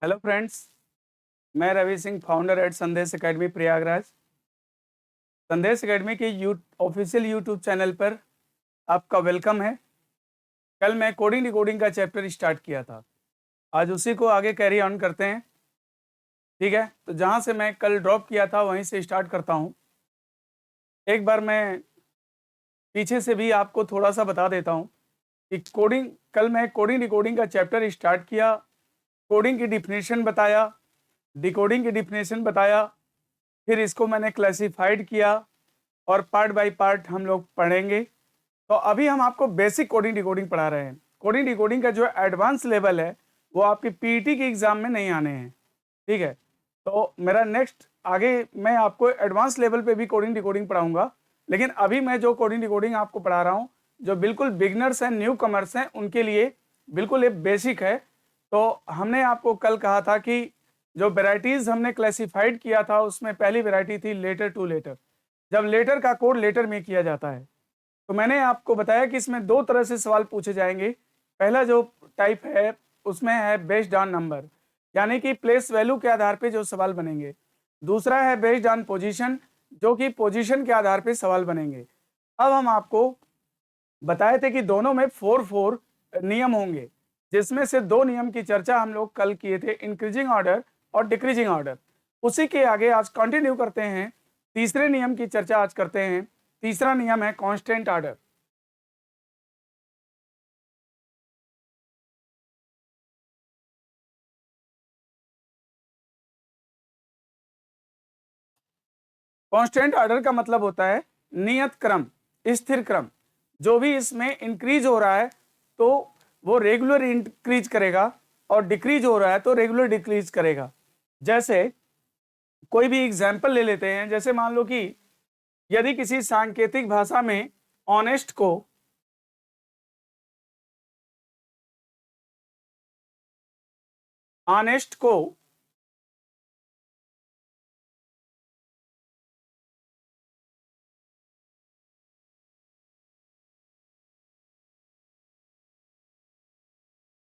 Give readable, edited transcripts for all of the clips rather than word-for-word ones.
Hello friends, मैं Ravi Singh, founder at संदेश academy Prayagraj. संदेश एकेडमी के ऑफिशियल यूट्यूब चैनल पर आपका वेलकम है। कल मैं कोडिंग डिकोडिंग का चैप्टर स्टार्ट किया था, आज उसी को आगे कैरी ऑन करते हैं। ठीक है, तो जहाँ से मैं कल ड्रॉप किया था वहीं से स्टार्ट करता हूँ। एक बार मैं पीछे से भी आपको थोड़ा सा बता देता हूँ कि कल मैं कोडिंग डिकोडिंग का चैप्टर स्टार्ट किया, कोडिंग की डिफिनेशन बताया, डिकोडिंग की डिफिनेशन बताया, फिर इसको मैंने क्लासिफाइड किया और पार्ट बाय पार्ट हम लोग पढ़ेंगे। तो अभी हम आपको बेसिक कोडिंग डिकोडिंग पढ़ा रहे हैं। कोडिंग डिकोडिंग का जो एडवांस लेवल है वो आपकी पीईटी के एग्जाम में नहीं आने हैं। ठीक है, तो मेरा नेक्स्ट आगे मैं आपको एडवांस लेवल पे भी कोडिंग डिकोडिंग पढ़ाऊंगा, लेकिन अभी मैं जो कोडिंग डिकोडिंग आपको पढ़ा रहा हूँ, जो बिल्कुल बिगनर्स हैं, न्यू कमर्स हैं, उनके लिए बिल्कुल ये बेसिक है। तो हमने आपको कल कहा था कि जो वेराइटीज हमने क्लासिफाइड किया था उसमें पहली वेराइटी थी लेटर टू लेटर। जब लेटर का कोड लेटर में किया जाता है तो मैंने आपको बताया कि इसमें दो तरह से सवाल पूछे जाएंगे। पहला जो टाइप है उसमें है बेस्ड ऑन नंबर, यानी कि प्लेस वैल्यू के आधार पे जो सवाल बनेंगे। दूसरा है बेस्ड ऑन पोजीशन, जो कि पोजीशन के आधार पे सवाल बनेंगे। अब हम आपको बताए थे कि दोनों में 4 नियम होंगे, जिसमें से दो नियम की चर्चा हम लोग कल किए थे, इंक्रीजिंग ऑर्डर और डिक्रीजिंग ऑर्डर। उसी के आगे आज कंटिन्यू करते हैं, तीसरे नियम की चर्चा आज करते हैं। तीसरा नियम है कांस्टेंट ऑर्डर। कांस्टेंट ऑर्डर का मतलब होता है नियत क्रम, स्थिर क्रम। जो भी इसमें इंक्रीज हो रहा है तो वो रेगुलर इंक्रीज करेगा, और डिक्रीज हो रहा है तो रेगुलर डिक्रीज करेगा। जैसे कोई भी एग्जाम्पल ले लेते हैं, जैसे मान लो कि यदि किसी सांकेतिक भाषा में ऑनेस्ट को ऑनेस्ट को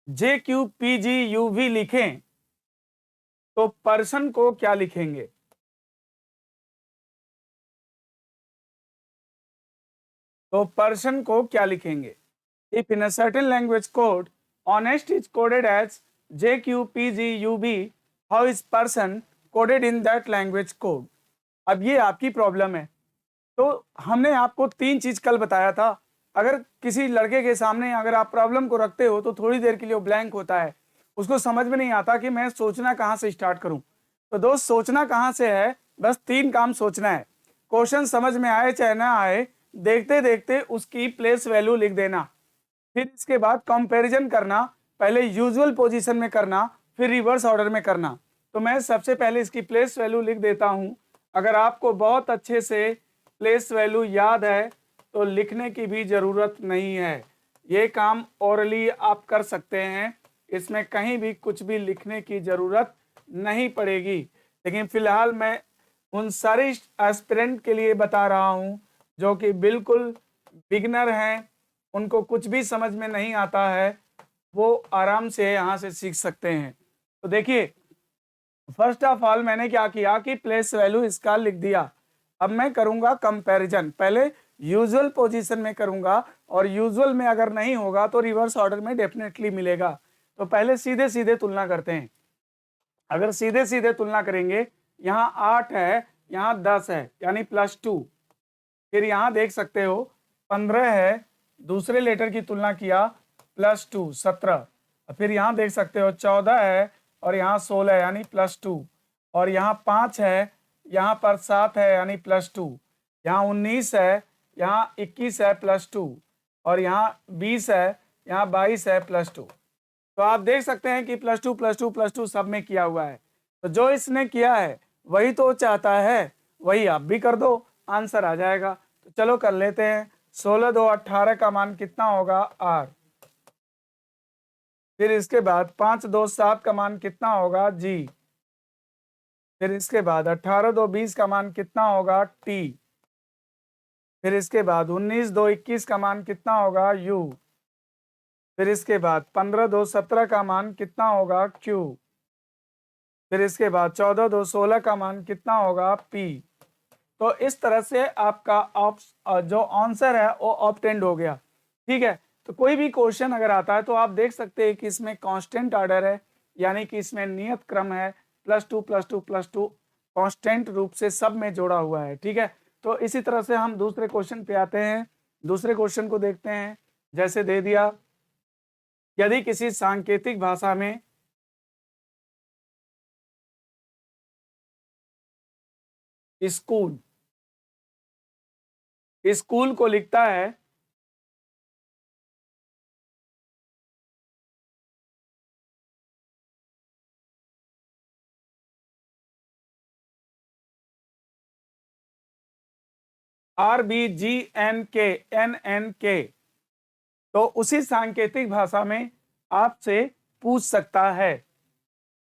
JQPGUV लिखें तो पर्सन को क्या लिखेंगे? तो पर्सन को क्या लिखेंगे? If in a certain language code honest is coded as JQPGUV, how is person coded in that language code? अब ये आपकी प्रॉब्लम है। तो हमने आपको तीन चीज कल बताया था। अगर किसी लड़के के सामने अगर आप प्रॉब्लम को रखते हो तो थोड़ी देर के लिए वो ब्लैंक होता है, उसको समझ में नहीं आता कि मैं सोचना कहाँ से स्टार्ट करूं। तो दोस्त, सोचना कहाँ से है? बस तीन काम सोचना है। क्वेश्चन समझ में आए चाहे ना आए, देखते देखते उसकी प्लेस वैल्यू लिख देना। फिर इसके बाद कंपैरिजन करना, पहले यूजुअल पोजीशन में करना, फिर रिवर्स ऑर्डर में करना। तो मैं सबसे पहले इसकी प्लेस वैल्यू लिख देता हूं। अगर आपको बहुत अच्छे से प्लेस वैल्यू याद है तो लिखने की भी जरूरत नहीं है, ये काम ओरली आप कर सकते हैं, इसमें कहीं भी कुछ भी लिखने की जरूरत नहीं पड़ेगी। लेकिन फिलहाल मैं उन सारे एस्पिरेंट के लिए बता रहा हूं जो कि बिल्कुल बिगनर हैं, उनको कुछ भी समझ में नहीं आता है, वो आराम से यहाँ से सीख सकते हैं। तो देखिए, फर्स्ट ऑफ ऑल मैंने क्या किया कि प्लेस वैल्यू इसका लिख दिया। अब मैं करूंगा कंपैरिजन, पहले यूजुअल पोजीशन में करूंगा, और यूजुअल में अगर नहीं होगा तो रिवर्स ऑर्डर में डेफिनेटली मिलेगा। तो पहले सीधे सीधे तुलना करते हैं। अगर सीधे सीधे तुलना करेंगे, यहाँ 8 है, यहाँ 10 है, यानी +2। फिर यहाँ देख सकते हो 15 है, दूसरे लेटर की तुलना किया, +2 17। फिर यहाँ देख सकते हो 14 है और यहाँ 16 यानी +2। और यहाँ 5 है, यहाँ पर 7 है यानी +2। यहाँ 19 है, यहाँ 21 है +2। और यहाँ 20 है, यहाँ 22 है +2। तो आप देख सकते हैं कि +2 +2 +2 सब में किया हुआ है। तो जो इसने किया है वही तो चाहता है, वही आप भी कर दो, आंसर आ जाएगा। तो चलो कर लेते हैं। 16 2 18 का मान कितना होगा? R। फिर इसके बाद 5 2 7 का मान कितना होगा? G। फिर इसके बाद 18 2 20 का मान कितना होगा? T। फिर इसके बाद 19 2 21 का मान कितना होगा? U। फिर इसके बाद 15 2 17 का मान कितना होगा? Q। फिर इसके बाद 14 2 16 का मान कितना होगा P। तो इस तरह से आपका जो आंसर है वो ऑब्टेंड हो गया। ठीक है, तो कोई भी क्वेश्चन अगर आता है तो आप देख सकते हैं कि इसमें कांस्टेंट ऑर्डर है, यानी कि इसमें नियत क्रम है, +2 +2 +2 कांस्टेंट रूप से सब में जोड़ा हुआ है। ठीक है, तो इसी तरह से हम दूसरे क्वेश्चन पे आते हैं। दूसरे क्वेश्चन को देखते हैं। जैसे दे दिया, यदि किसी सांकेतिक भाषा में स्कूल स्कूल को लिखता है RBGNK तो उसी सांकेतिक भाषा में आपसे पूछ सकता है।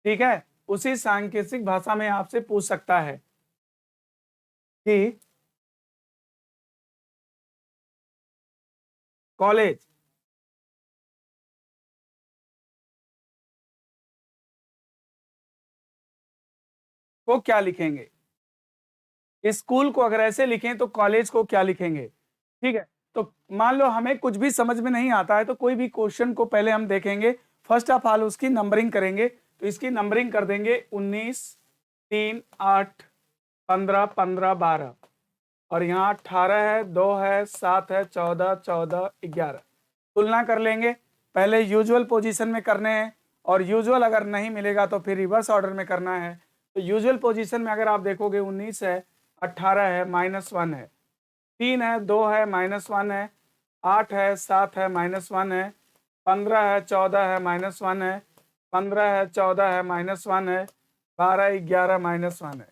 ठीक है, उसी सांकेतिक भाषा में आपसे पूछ सकता है कि कॉलेज को क्या लिखेंगे। स्कूल को अगर ऐसे लिखें तो कॉलेज को क्या लिखेंगे। ठीक है, तो मान लो हमें कुछ भी समझ में नहीं आता है तो कोई भी क्वेश्चन को पहले हम देखेंगे, फर्स्ट ऑफ ऑल उसकी नंबरिंग करेंगे। तो इसकी नंबरिंग कर देंगे 19 3 8 15 15 12 और यहाँ 18 है, 2 है, 7 है, 14 14 11। तुलना कर लेंगे, पहले यूजुअल पोजीशन में करने हैं और यूजुअल अगर नहीं मिलेगा तो फिर रिवर्स ऑर्डर में करना है। तो यूजुअल पोजीशन में अगर आप देखोगे 19 है, 18 है, -1 है, 3 है, 2 है, -1 है, 8 है, 7 है, -1 है, 15 है, 14 है, -1 है, 15 है, 14 है, -1 है, 12 11 -1 है।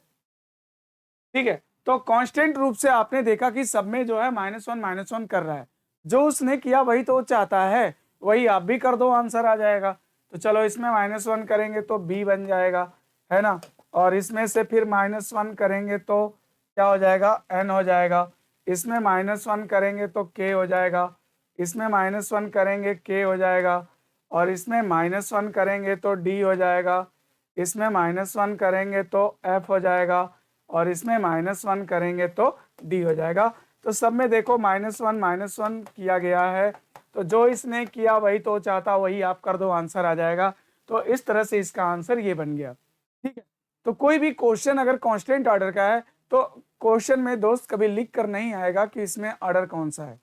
ठीक है, तो कांस्टेंट रूप से आपने देखा कि सब में जो है -1 कर रहा है। जो उसने किया वही तो वो चाहता है, वही आप भी कर दो, आंसर आ जाएगा। तो चलो इसमें -1 करेंगे तो B बन जाएगा, है ना। और इसमें से फिर -1 करेंगे तो क्या हो जाएगा, N हो जाएगा। इसमें -1 करेंगे तो K हो जाएगा। इसमें -1 करेंगे K हो जाएगा। और इसमें -1 करेंगे तो D हो जाएगा। इसमें -1 करेंगे तो F हो जाएगा। और इसमें -1 करेंगे तो D हो जाएगा। तो सब में देखो -1 किया गया है, तो जो इसने किया वही तो चाहता, वही आप कर दो, आंसर आ जाएगा। तो इस तरह से इसका आंसर ये बन गया। ठीक है, तो कोई भी क्वेश्चन अगर कांस्टेंट ऑर्डर का है तो क्वेश्चन में दोस्त कभी लिख कर नहीं आएगा कि इसमें ऑर्डर कौन सा है,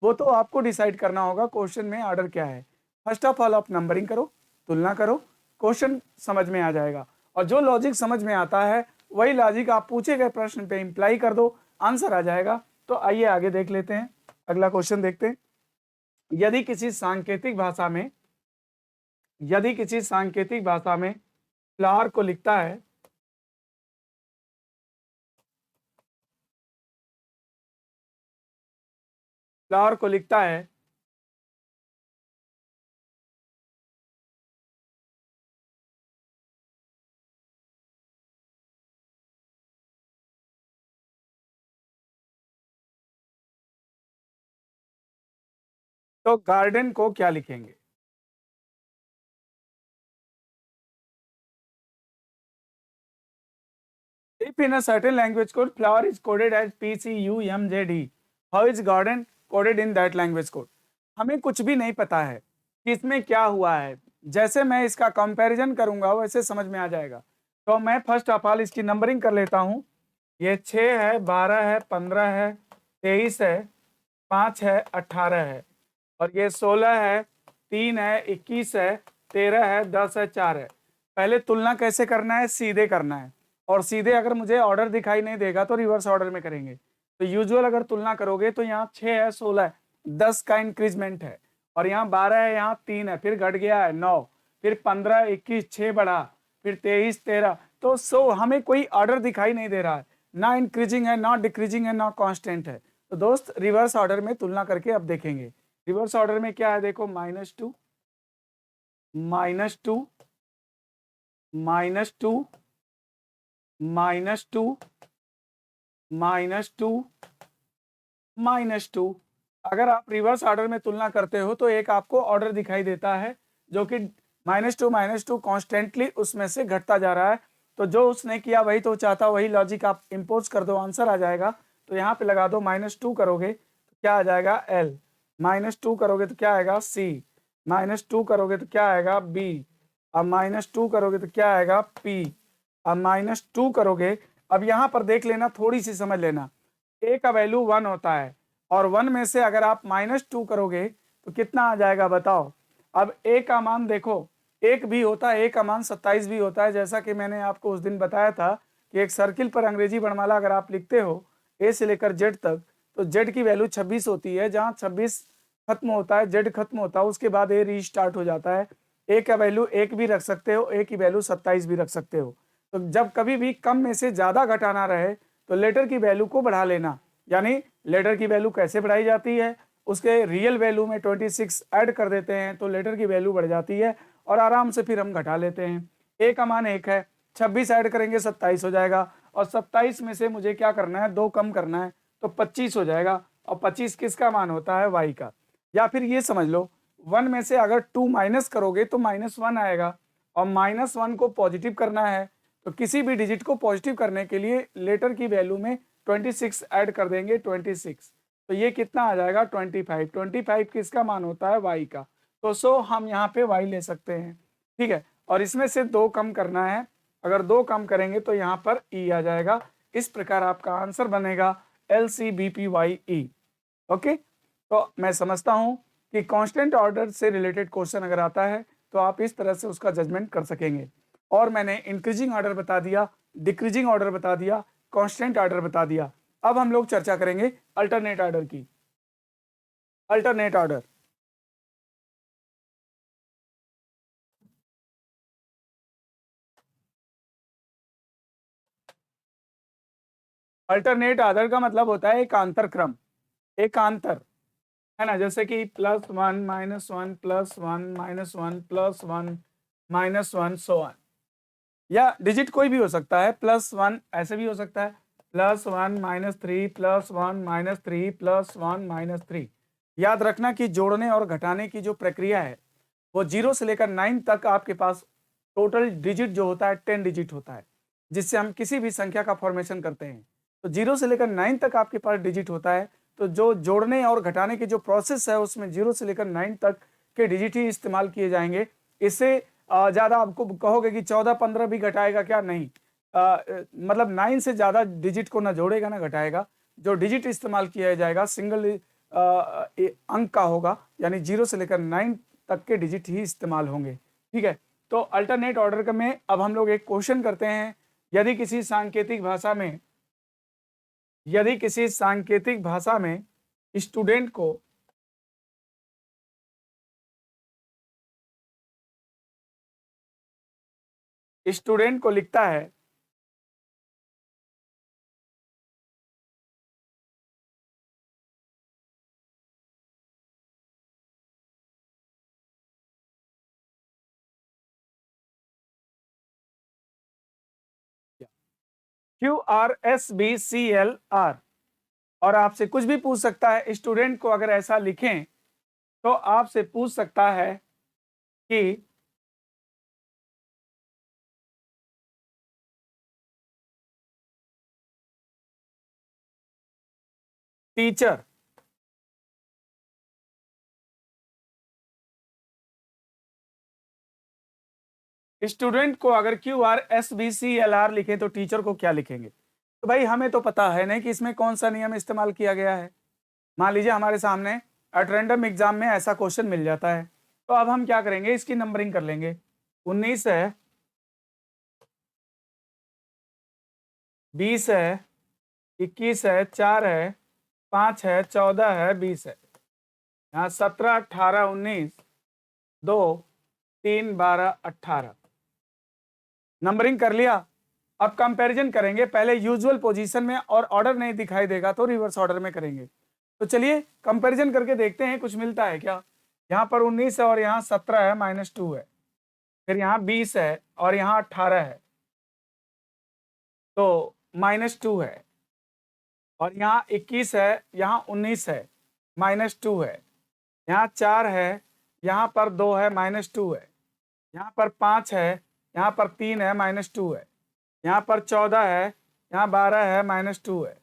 वो तो आपको डिसाइड करना होगा क्वेश्चन में ऑर्डर क्या है। फर्स्ट ऑफ ऑल आप नंबरिंग करो, तुलना करो, क्वेश्चन समझ में आ जाएगा। और जो लॉजिक समझ में आता है वही लॉजिक आप पूछे गए प्रश्न पे इंप्लाई कर दो, आंसर आ जाएगा। तो आइए आगे देख लेते हैं, अगला क्वेश्चन देखते हैं। यदि किसी सांकेतिक भाषा में फ्लावर को लिखता है तो गार्डन को क्या लिखेंगे। If in a certain language code flower is coded as PCUMJD, how is garden coded in that language code? हमें कुछ भी नहीं पता है कि इसमें क्या हुआ है। जैसे मैं इसका कंपैरिजन करूंगा वैसे समझ में आ जाएगा। तो मैं फर्स्ट ऑफ ऑल इसकी नंबरिंग कर लेता हूँ। ये 6 है, 12 है, 15 है, 23 है, 5 है, 18 है और ये 16 है, 3 है, 21 है, 13 है, 10 है, 4 है। पहले तुलना कैसे करना है, सीधे करना है। और सीधे अगर मुझे ऑर्डर दिखाई नहीं देगा तो रिवर्स ऑर्डर में करेंगे। तो यूजुअल अगर तुलना करोगे तो यहाँ 6 है, 16 है, 10 का इंक्रीजमेंट है और यहाँ 12 है, यहाँ 3 है, फिर घट गया है 9, फिर 15 21 6 बढ़ा, फिर 23 13। तो हमें कोई ऑर्डर दिखाई नहीं दे रहा है, ना इंक्रीजिंग है, ना डिक्रीजिंग है, ना कांस्टेंट है। तो दोस्त रिवर्स ऑर्डर में तुलना करके अब देखेंगे। रिवर्स ऑर्डर में क्या है, देखो -2 -2 -2 -2 -2 -2। अगर आप रिवर्स ऑर्डर में तुलना करते हो तो एक आपको ऑर्डर दिखाई देता है जो कि -2 -2 कॉन्स्टेंटली उसमें से घटता जा रहा है तो जो उसने किया वही तो चाहता, वही लॉजिक आप इम्पोज कर दो, आंसर आ जाएगा। तो यहाँ पे लगा दो, -2 करोगे तो क्या आ जाएगा L, -2 करोगे तो क्या आएगा C, -2 करोगे तो क्या आएगा B, अब -2 करोगे तो क्या आएगा P, अब -2 करोगे। अब यहाँ पर देख लेना, थोड़ी सी समझ लेना, A का वैल्यू 1 होता है और 1 में से अगर आप -2 करोगे तो कितना आ जाएगा बताओ। अब A का मान देखो, 1 भी होता है, A का मान 27 भी होता है। जैसा कि मैंने आपको उस दिन बताया था कि एक सर्किल पर अंग्रेजी वर्णमाला अगर आप लिखते हो A से लेकर Z तक, तो Z की वैल्यू 26 होती है। जहाँ 26 खत्म होता है, Z खत्म होता है, उसके बाद A रीस्टार्ट हो जाता है। A का वैल्यू 1 भी रख सकते हो, A की वैल्यू 27 भी रख सकते हो। तो जब कभी भी कम में से ज़्यादा घटाना रहे तो लेटर की वैल्यू को बढ़ा लेना। यानी लेटर की वैल्यू कैसे बढ़ाई जाती है, उसके रियल वैल्यू में 26 ऐड कर देते हैं तो लेटर की वैल्यू बढ़ जाती है और आराम से फिर हम घटा लेते हैं। A का मान 1 है, 26 ऐड करेंगे 27 हो जाएगा, और 27 में से मुझे क्या करना है, 2 कम करना है तो 25 हो जाएगा। और 25 किसका मान होता है, y का। या फिर ये समझ लो, 1 में से अगर 2 माइनस करोगे तो -1 आएगा, और -1 को पॉजिटिव करना है तो किसी भी डिजिट को पॉजिटिव करने के लिए लेटर की वैल्यू में 26 ऐड कर देंगे, 26, तो ये कितना आ जाएगा 25। 25 किसका मान होता है, y का। तो सो हम यहाँ पे y ले सकते हैं, ठीक है। और इसमें से 2 कम करना है, अगर 2 कम करेंगे तो यहाँ पर e आ जाएगा। इस प्रकार आपका आंसर बनेगा LCBPYE। ओके, तो मैं समझता हूँ कि कांस्टेंट ऑर्डर से रिलेटेड क्वेश्चन अगर आता है तो आप इस तरह से उसका जजमेंट कर सकेंगे। और मैंने इंक्रीजिंग ऑर्डर बता दिया, डिक्रीजिंग ऑर्डर बता दिया, कांस्टेंट ऑर्डर बता दिया। अब हम लोग चर्चा करेंगे अल्टरनेट ऑर्डर की। अल्टरनेट ऑर्डर, अल्टरनेट ऑर्डर का मतलब होता है एकांतर क्रम, एकांतर, है ना। जैसे कि +1 -1 +1 -1 +1 -1 सो ऑन, या डिजिट कोई भी हो सकता है, +1 ऐसे भी हो सकता है, +1 -3 +1 -3 +1 -3। याद रखना कि जोड़ने और घटाने की जो प्रक्रिया है वो 0 से लेकर 9 तक आपके पास टोटल डिजिट जो होता है 10 डिजिट होता है, जिससे हम किसी भी संख्या का फॉर्मेशन करते हैं। तो 0 से लेकर 9 तक आपके पास डिजिट होता है, तो जो जोड़ने और घटाने की जो प्रोसेस है उसमें 0 से लेकर 9 तक के डिजिट ही इस्तेमाल किए जाएंगे। इससे ज़्यादा आपको कहोगे कि 14-15 भी घटाएगा क्या, नहीं, मतलब 9 से ज़्यादा डिजिट को ना जोड़ेगा ना घटाएगा। जो डिजिट इस्तेमाल किया जाएगा सिंगल अंक का होगा, यानी 0 से लेकर 9 तक के डिजिट ही इस्तेमाल होंगे, ठीक है। तो अल्टरनेट ऑर्डर का में अब हम लोग एक क्वेश्चन करते हैं। यदि किसी सांकेतिक भाषा में, यदि किसी सांकेतिक भाषा में स्टूडेंट को लिखता है QRSBCLR, और आपसे कुछ भी पूछ सकता है। स्टूडेंट को अगर ऐसा लिखें तो आपसे पूछ सकता है कि टीचर, स्टूडेंट को अगर QRSBCLR लिखे तो टीचर को क्या लिखेंगे। तो भाई हमें तो पता है नहीं कि इसमें कौन सा नियम इस्तेमाल किया गया है। मान लीजिए हमारे सामने एट रैंडम एग्जाम में ऐसा क्वेश्चन मिल जाता है, तो अब हम क्या करेंगे, इसकी नंबरिंग कर लेंगे। 19 है, 20 है, 21 है, 4 है, 5 है, 14 है, 20 है। यहाँ 17, 18, 19, 2, 3, 12, 18 नंबरिंग कर लिया। अब कंपैरिजन करेंगे, पहले यूजुअल पोजीशन में और ऑर्डर नहीं दिखाई देगा तो रिवर्स ऑर्डर में करेंगे। तो चलिए कंपैरिजन करके देखते हैं कुछ मिलता है क्या। यहाँ पर 19 है और यहाँ 17 है, -2 है, फिर यहाँ 20 है और यहाँ 18 है तो -2 है, और यहाँ 21 है, यहाँ 19 है, -2 है, यहाँ 4 है, यहाँ पर 2 है, -2 है, यहाँ पर 5 है, यहाँ पर 3 है, -2 है। यहाँ पर 14 है, यहाँ 12 है, -2 है,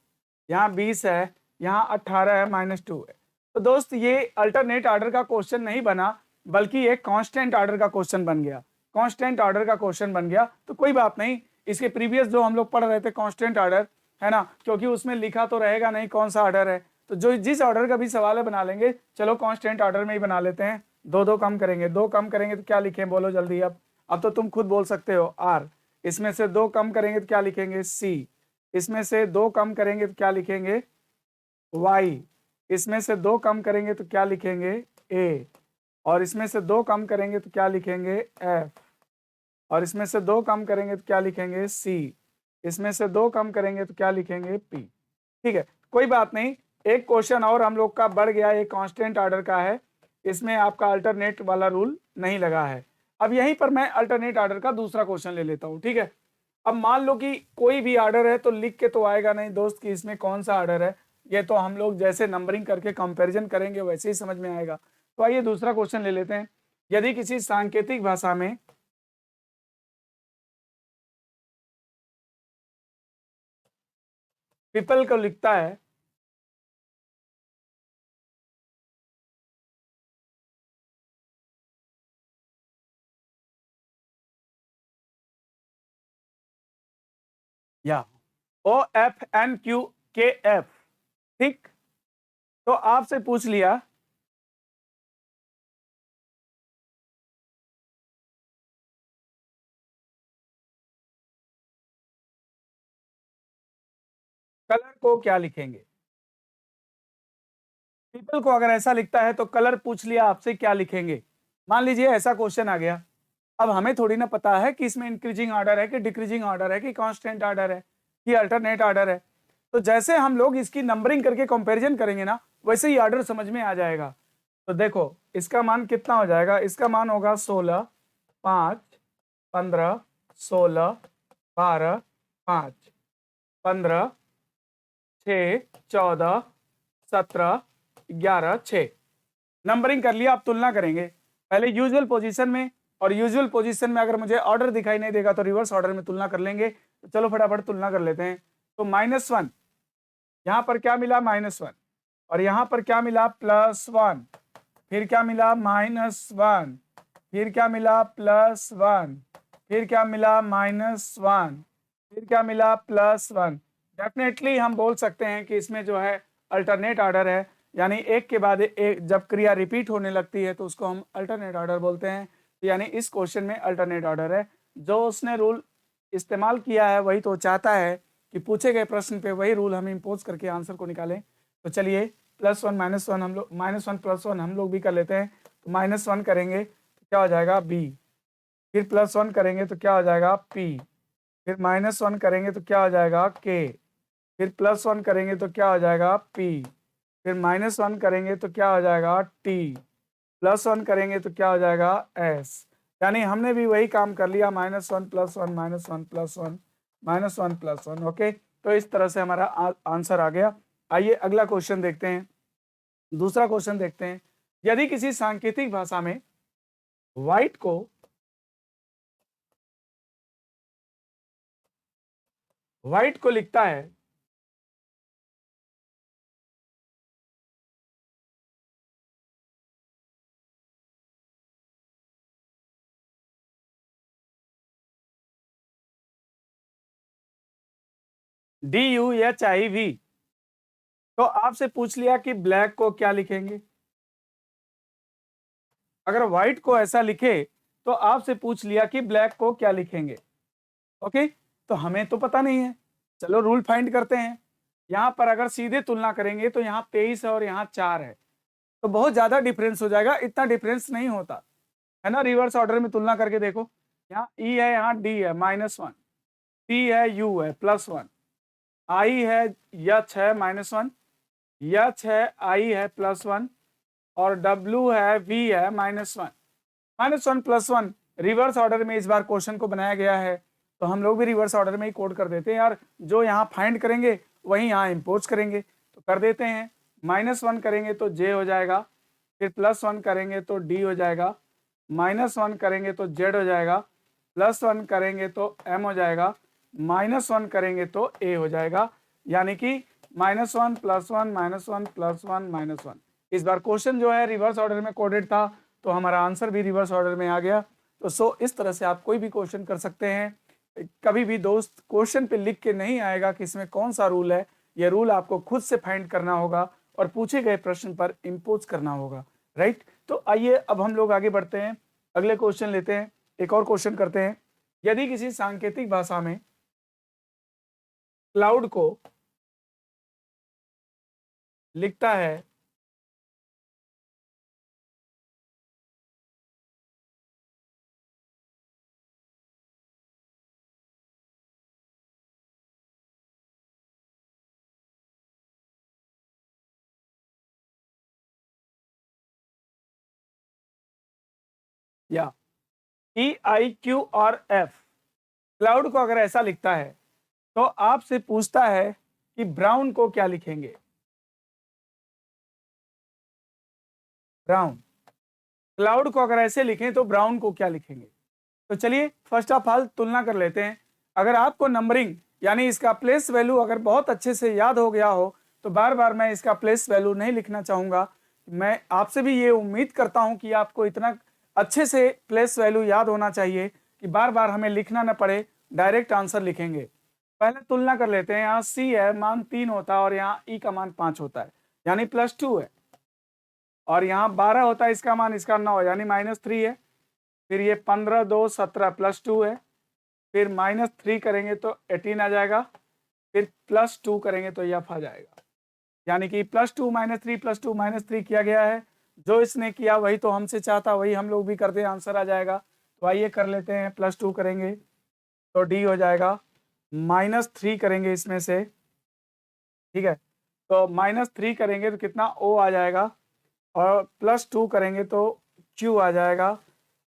यहाँ 20 है, यहाँ 18 है, -2 है। तो दोस्त ये अल्टरनेट ऑर्डर का क्वेश्चन नहीं बना, बल्कि एक कांस्टेंट ऑर्डर का क्वेश्चन बन गया। कांस्टेंट ऑर्डर का क्वेश्चन बन गया तो कोई बात नहीं, इसके प्रीवियस जो हम लोग पढ़ रहे थे कांस्टेंट ऑर्डर, है ना, क्योंकि उसमें लिखा तो रहेगा नहीं कौन सा ऑर्डर है, तो जो जिस ऑर्डर का भी सवाल है बना लेंगे। चलो कांस्टेंट ऑर्डर में ही बना लेते हैं। दो दो कम करेंगे, दो कम करेंगे तो क्या लिखें, बोलो जल्दी। अब तो तुम खुद बोल सकते हो, आर। इसमें से दो कम करेंगे तो क्या लिखेंगे, सी। इसमें से दो कम करेंगे तो क्या लिखेंगे, वाई। इसमें से दो कम करेंगे तो क्या लिखेंगे, ए। और इसमें से दो कम करेंगे तो क्या लिखेंगे, एफ। और इसमें से दो कम करेंगे तो क्या लिखेंगे, सी। इसमें से दो कम करेंगे तो क्या लिखेंगे, पी। ठीक है, कोई बात नहीं। एक क्वेश्चन और हम लोग का बढ़ गया, एक कांस्टेंट ऑर्डर का है, इसमें आपका अल्टरनेट वाला रूल नहीं लगा है। अब यहीं पर मैं अल्टरनेट ऑर्डर का दूसरा क्वेश्चन ले लेता हूं, ठीक है। अब मान लो कि कोई भी ऑर्डर है तो लिख के तो आएगा नहीं दोस्त कि इसमें कौन सा ऑर्डर है, ये तो हम लोग जैसे नंबरिंग करके कंपैरिजन करेंगे वैसे ही समझ में आएगा। तो आइए दूसरा क्वेश्चन ले लेते हैं। यदि किसी सांकेतिक भाषा में पीपल को लिखता है या OFNQKF, ठीक। तो आपसे पूछ लिया कलर को क्या लिखेंगे। पीपल को अगर ऐसा लिखता है तो कलर पूछ लिया आपसे क्या लिखेंगे। मान लीजिए ऐसा क्वेश्चन आ गया। अब हमें थोड़ी ना पता है कि इसमें इंक्रीजिंग ऑर्डर है कि डिक्रीजिंग ऑर्डर है कि कांस्टेंट ऑर्डर है कि अल्टरनेट ऑर्डर है। तो जैसे हम लोग इसकी नंबरिंग करके कंपैरिजन करेंगे ना, वैसे ही ऑर्डर समझ में आ जाएगा। तो देखो इसका मान कितना हो जाएगा, इसका मान होगा 16, 5, 15, 16, 12, 5, 15, 6, 14, 17, 11, 6। नंबरिंग कर लिया। आप तुलना करेंगे पहले यूजुअल पोजीशन में, और यूजुअल पोजीशन में अगर मुझे ऑर्डर दिखाई नहीं देगा तो रिवर्स ऑर्डर में तुलना कर लेंगे। तो चलो फटाफट तुलना कर लेते हैं। तो -1, यहाँ पर क्या मिला, -1, और यहाँ पर क्या मिला, +1, फिर क्या मिला, -1, फिर क्या मिला, +1, फिर क्या मिला, -1, फिर क्या मिला, +1। डेफिनेटली हम बोल सकते हैं कि इसमें जो है अल्टरनेट ऑर्डर है, यानी एक के बाद एक जब क्रिया रिपीट होने लगती है तो उसको हम अल्टरनेट ऑर्डर बोलते हैं। तो यानी इस क्वेश्चन में अल्टरनेट ऑर्डर है। जो उसने रूल इस्तेमाल किया है वही तो चाहता है कि पूछे गए प्रश्न पे वही रूल हम इम्पोज करके आंसर को निकालें। तो चलिए +1 -1 हम लोग, -1 +1 हम लोग भी कर लेते हैं। तो -1 करेंगे तो क्या हो जाएगा, बी। फिर +1 करेंगे तो क्या हो जाएगा, पी। फिर -1 करेंगे तो क्या हो जाएगा, के। फिर +1 करेंगे तो क्या हो जाएगा, पी। फिर -1 करेंगे तो क्या हो जाएगा, टी। +1 करेंगे तो क्या हो जाएगा, एस। यानी हमने भी वही काम कर लिया, -1 +1 -1 +1 -1 +1। ओके, तो इस तरह से हमारा आंसर आ गया। आइए अगला क्वेश्चन देखते हैं, दूसरा क्वेश्चन देखते हैं। यदि किसी सांकेतिक भाषा में व्हाइट को लिखता है DUHIV, तो आपसे पूछ लिया कि ब्लैक को क्या लिखेंगे। अगर व्हाइट को ऐसा लिखे तो आपसे पूछ लिया कि ब्लैक को क्या लिखेंगे। ओके, तो हमें तो पता नहीं है, चलो रूल फाइंड करते हैं। यहाँ पर अगर सीधे तुलना करेंगे तो यहाँ 23 है और यहाँ 4 है, तो बहुत ज्यादा डिफरेंस हो जाएगा। इतना डिफरेंस नहीं होता है ना, रिवर्स ऑर्डर में तुलना करके देखो। यहाँ ई है, यहाँ डी है -1, टी है, यू है +1, आई है, यच है -1, यच है, आई है +1, और डब्ल्यू है, वी है -1। -1 +1 रिवर्स ऑर्डर में इस बार क्वेश्चन को बनाया गया है, तो हम लोग भी रिवर्स ऑर्डर में ही कोड कर देते हैं यार। जो यहाँ फाइंड करेंगे वही यहाँ इम्पोज करेंगे, तो कर देते हैं। -1 करेंगे तो जे हो जाएगा, फिर +1 करेंगे तो डी हो जाएगा, -1 करेंगे तो जेड हो जाएगा, +1 करेंगे तो एम हो जाएगा, -1 करेंगे तो a हो जाएगा, यानी कि -1 + 1 -1 + 1 -1। इस बार क्वेश्चन जो है रिवर्स ऑर्डर में कोडेड था, तो हमारा आंसर भी रिवर्स ऑर्डर में आ गया। तो इस तरह से आप कोई भी क्वेश्चन कर सकते हैं। कभी भी दोस्त क्वेश्चन पे लिख के नहीं आएगा कि इसमें कौन सा रूल है, यह रूल आपको खुद से फाइंड करना होगा और पूछे गए प्रश्न पर इम्पोज करना होगा, राइट। तो आइए अब हम लोग आगे बढ़ते हैं, अगले क्वेश्चन लेते हैं, एक और क्वेश्चन करते हैं। यदि किसी सांकेतिक भाषा में क्लाउड को लिखता है या EIQ और F, क्लाउड को अगर ऐसा लिखता है तो आपसे पूछता है कि ब्राउन को क्या लिखेंगे। ब्राउन, क्लाउड को अगर ऐसे लिखें तो ब्राउन को क्या लिखेंगे। तो चलिए फर्स्ट ऑफ ऑल तुलना कर लेते हैं। अगर आपको नंबरिंग यानी इसका प्लेस वैल्यू अगर बहुत अच्छे से याद हो गया हो तो बार बार मैं इसका प्लेस वैल्यू नहीं लिखना चाहूंगा। मैं आपसे भी ये उम्मीद करता हूं कि आपको इतना अच्छे से प्लेस वैल्यू याद होना चाहिए कि बार बार हमें लिखना न पड़े, डायरेक्ट आंसर लिखेंगे। पहले तुलना कर लेते हैं। यहाँ C है, मान 3 होता है और यहाँ E का मान 5 होता है, यानी +2 है। और यहाँ 12 होता है, इसका मान इसका 9 यानी -3 है। फिर ये 15 2 17 +2 है। फिर -3 करेंगे तो 18 आ जाएगा। फिर +2 करेंगे तो F आ जाएगा, यानी कि +2 -3 +2 -3 किया गया है। जो इसने किया वही तो हमसे चाहता, वही हम लोग भी करते हैं, आंसर आ जाएगा। तो आइए कर लेते हैं। +2 करेंगे तो D हो जाएगा, -3 करेंगे इसमें से, ठीक है। तो -3 करेंगे तो कितना O आ जाएगा, और +2 करेंगे तो Q आ जाएगा,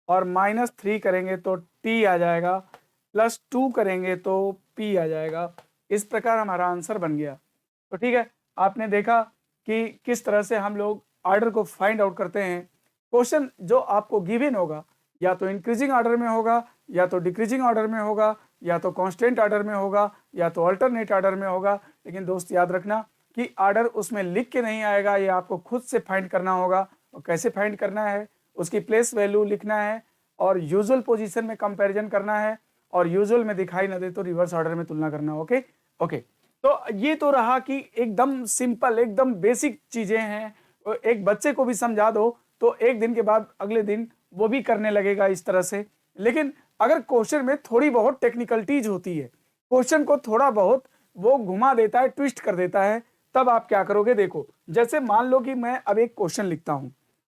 और -3 करेंगे तो T आ जाएगा, +2 करेंगे तो P आ जाएगा। इस प्रकार हमारा आंसर बन गया। तो ठीक है, आपने देखा कि किस तरह से हम लोग ऑर्डर को फाइंड आउट करते हैं। क्वेश्चन जो आपको गिवन होगा या तो इंक्रीजिंग ऑर्डर में होगा, या तो डिक्रीजिंग ऑर्डर में होगा, या तो कांस्टेंट ऑर्डर में होगा, या तो अल्टरनेट ऑर्डर में होगा। लेकिन दोस्त याद रखना कि ऑर्डर उसमें लिख के नहीं आएगा, ये आपको खुद से फाइंड करना होगा। और कैसे फाइंड करना है, उसकी प्लेस वैल्यू लिखना है और यूजुअल पोजीशन में कंपैरिजन करना है, और यूजुअल में दिखाई न दे तो रिवर्स ऑर्डर में तुलना करना। Okay okay. तो ये तो रहा कि एकदम सिंपल, एकदम बेसिक चीजें हैं। एक बच्चे को भी समझा दो तो एक दिन के बाद अगले दिन वो भी करने लगेगा इस तरह से। लेकिन अगर क्वेश्चन में थोड़ी बहुत टेक्निकलिटीज होती है, क्वेश्चन को थोड़ा बहुत वो घुमा देता है, ट्विस्ट कर देता है, तब आप क्या करोगे। देखो, जैसे मान लो कि मैं अब एक क्वेश्चन लिखता हूं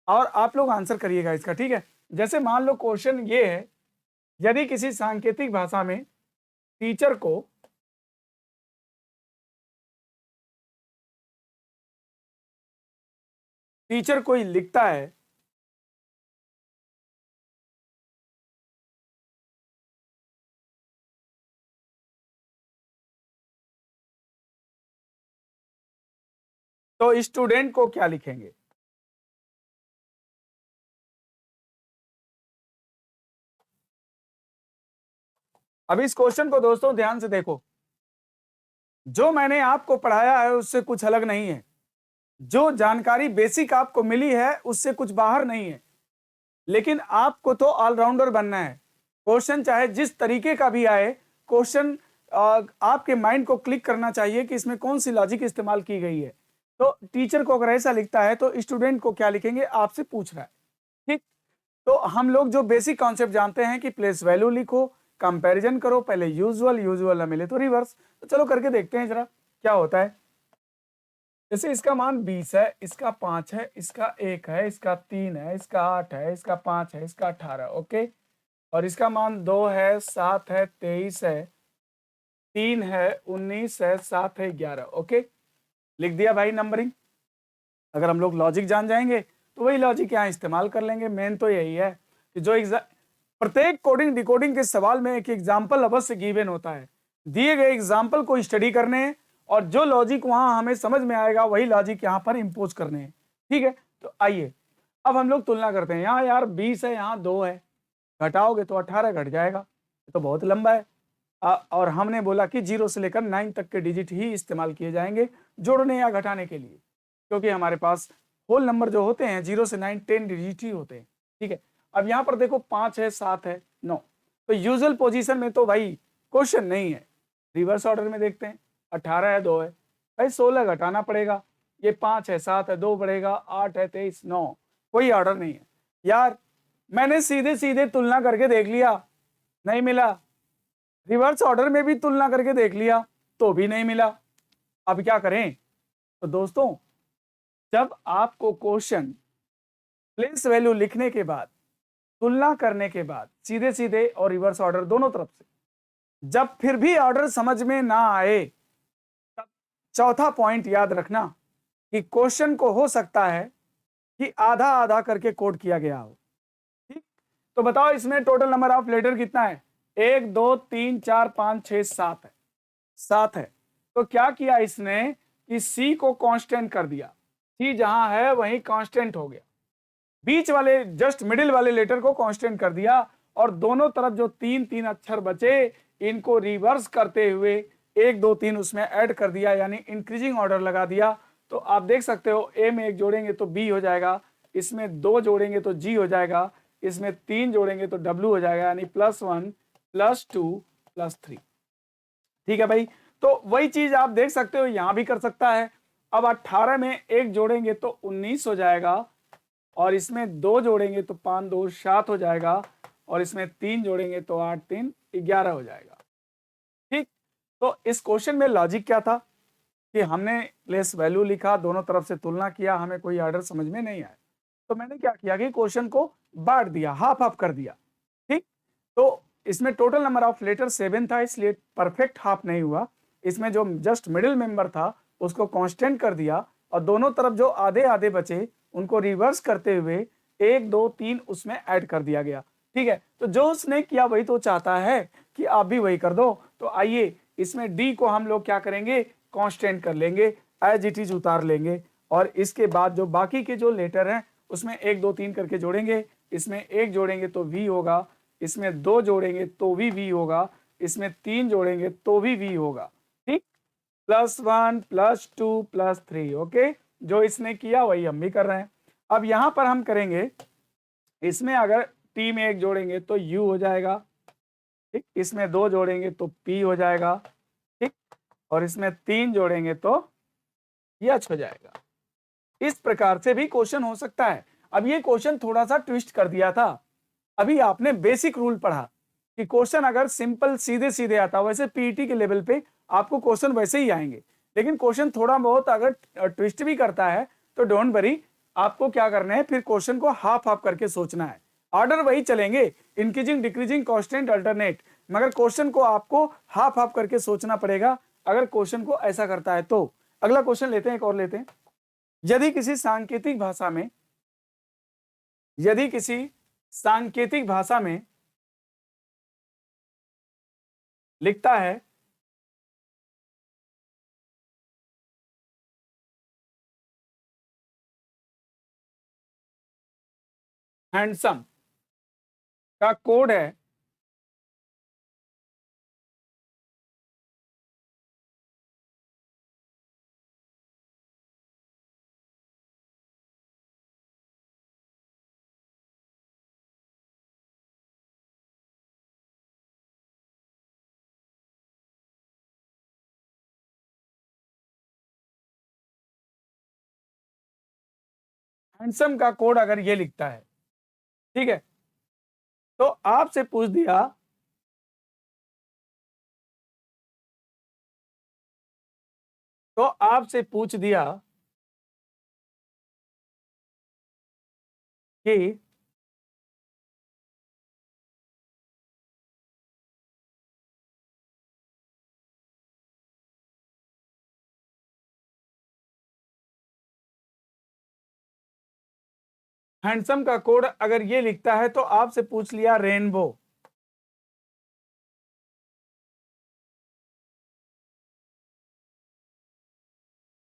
और आप लोग आंसर करिएगा इसका, ठीक है। जैसे मान लो क्वेश्चन ये है, यदि किसी सांकेतिक भाषा में टीचर को कोई लिखता है तो स्टूडेंट को क्या लिखेंगे। अब इस क्वेश्चन को दोस्तों ध्यान से देखो, जो मैंने आपको पढ़ाया है उससे कुछ अलग नहीं है, जो जानकारी बेसिक आपको मिली है उससे कुछ बाहर नहीं है। लेकिन आपको तो ऑलराउंडर बनना है। क्वेश्चन चाहे जिस तरीके का भी आए, क्वेश्चन आपके माइंड को क्लिक करना चाहिए कि इसमें कौन सी लॉजिक इस्तेमाल की गई है। तो टीचर को अगर ऐसा लिखता है तो स्टूडेंट को क्या लिखेंगे, आपसे पूछ रहा है, ठीक। तो हम लोग जो बेसिक कॉन्सेप्ट जानते हैं कि प्लेस वैल्यू लिखो, कंपैरिजन करो, पहले यूजुअल, यूजुअल ना मिले तो रिवर्स। तो चलो करके देखते हैं जरा क्या होता है। जैसे इसका मान 20 है, इसका 5 है, इसका 1 है, इसका 3 है, इसका 8 है, इसका 5 है, इसका 18, ओके। और इसका मान 2 है, 7 है, 23 है, 3 है, 19 है, 7 है, 11, ओके। लिख दिया भाई नंबरिंग। अगर हम लोग लॉजिक जान जाएंगे तो वही लॉजिक यहाँ इस्तेमाल कर लेंगे। मेन तो यही है कि जो प्रत्येक कोडिंग डिकोडिंग के सवाल में एक एग्जाम्पल अवश्य गिवन होता है। दिए गए एग्जाम्पल को स्टडी करने हैं और जो लॉजिक वहां हमें समझ में आएगा वही लॉजिक यहाँ पर इंपोज करने हैं, ठीक है। तो आइए अब हम लोग तुलना करते हैं। यहाँ यार 20 है, यहाँ 2 है, घटाओगे तो 18 घट जाएगा, ये तो बहुत लंबा है। और हमने बोला कि 0 से लेकर 9 तक के डिजिट ही इस्तेमाल किए जाएंगे जोड़ने या घटाने के लिए, क्योंकि हमारे पास होल नंबर जो होते हैं 0 से 9 10 डिजिट ही होते हैं। ठीक है, अब यहाँ पर देखो 5 है, 7 है, 9, तो यूजुअल पोजीशन में तो भाई क्वेश्चन नहीं है। रिवर्स ऑर्डर में देखते हैं, 18 है, 2 है, भाई 16 घटाना पड़ेगा, ये 5 है, 7 है, 2 बढ़ेगा, 8 है, 23, 9, कोई ऑर्डर नहीं है यार। मैंने सीधे सीधे तुलना करके देख लिया, नहीं मिला। रिवर्स ऑर्डर में भी तुलना करके देख लिया तो भी नहीं मिला। अब क्या करें? तो दोस्तों, जब आपको क्वेश्चन प्लेस वैल्यू लिखने के बाद, तुलना करने के बाद, सीधे सीधे और रिवर्स ऑर्डर दोनों तरफ से, जब फिर भी ऑर्डर समझ में ना आए, तब चौथा पॉइंट याद रखना कि क्वेश्चन को हो सकता है कि आधा आधा करके कोड किया गया हो। ठीक, तो बताओ इसमें टोटल नंबर ऑफ लेटर कितना है? 1 2 3 4 5 6 7 है, 7 है। तो क्या किया इसने कि सी को कांस्टेंट कर दिया, सी जहां है वहीं कांस्टेंट हो गया, बीच वाले जस्ट मिडिल वाले लेटर को कांस्टेंट कर दिया, और दोनों तरफ जो 3 अक्षर बचे इनको रिवर्स करते हुए 1 2 3 उसमें ऐड कर दिया, यानी इंक्रीजिंग ऑर्डर लगा दिया। तो आप देख सकते हो ए में 1 जोड़ेंगे तो बी हो जाएगा, इसमें 2 जोड़ेंगे तो जी हो जाएगा, इसमें 3 जोड़ेंगे तो डब्ल्यू हो जाएगा, यानी +1 +2 +3। ठीक है भाई, तो वही चीज आप देख सकते हो यहां भी कर सकता है। अब 18 में 1 जोड़ेंगे तो 19 हो जाएगा, और इसमें 2 जोड़ेंगे तो 5 2 7 हो जाएगा, और इसमें 3 जोड़ेंगे तो 8 3 11 हो जाएगा। ठीक, तो इस क्वेश्चन में लॉजिक क्या था कि हमने प्लेस वैल्यू लिखा, दोनों तरफ से तुलना किया, हमें कोई ऑर्डर समझ में नहीं आया, तो मैंने क्या किया कि क्वेश्चन को बांट दिया, हाफ हाफ कर दिया। ठीक, तो इसमें टोटल नंबर ऑफ लेटर 7 था, इसलिए परफेक्ट हाफ नहीं हुआ। इसमें जो जस्ट मिडिल मेंबर था उसको कांस्टेंट कर दिया, और दोनों तरफ जो आधे आधे बचे उनको रिवर्स करते हुए 1 2 3 उसमें ऐड कर दिया गया। ठीक है, तो जो उसने किया वही तो चाहता है कि आप भी वही कर दो। तो आइए इसमें डी को हम लोग क्या करेंगे, कांस्टेंट कर लेंगे, एज इट इज उतार लेंगे, और इसके बाद जो बाकी के जो लेटर हैं उसमें 1 2 3 करके जोड़ेंगे। इसमें 1 जोड़ेंगे तो वी होगा, इसमें 2 जोड़ेंगे तो भी वी होगा, इसमें 3 जोड़ेंगे तो भी वी होगा। ठीक, +1 +2 +3। ओके, जो इसने किया वही हम भी कर रहे हैं। अब यहां पर हम करेंगे, इसमें अगर टी में 1 जोड़ेंगे तो यू हो जाएगा, ठीक, इसमें 2 जोड़ेंगे तो पी हो जाएगा, ठीक, और इसमें 3 जोड़ेंगे तो एच हो जाएगा। इस प्रकार से भी क्वेश्चन हो सकता है। अब ये क्वेश्चन थोड़ा सा ट्विस्ट कर दिया था। अभी आपने बेसिक रूल पढ़ा कि क्वेश्चन अगर सिंपल सीधे सीधे आता, वैसे पीईटी के लेवल पे आपको क्वेश्चन वैसे ही आएंगे, लेकिन क्वेश्चन थोड़ा बहुत अगर ट्विस्ट भी करता है तो डोंट वरी, आपको क्या करना है, फिर क्वेश्चन को हाफ हाफ करके सोचना है। ऑर्डर वही चलेंगे, इंक्रीजिंग डिक्रीजिंग कांस्टेंट अल्टरनेट, मगर क्वेश्चन को आपको हाफ हाफ करके सोचना पड़ेगा अगर क्वेश्चन को ऐसा करता है तो। अगला क्वेश्चन लेते हैं, एक और लेते हैं। यदि किसी सांकेतिक भाषा में लिखता है हैंडसम का कोड है हैंडसम का कोड अगर ये लिखता है, ठीक है, तो आपसे पूछ दिया कि हैंडसम का कोड अगर ये लिखता है, तो आपसे पूछ लिया रेनबो।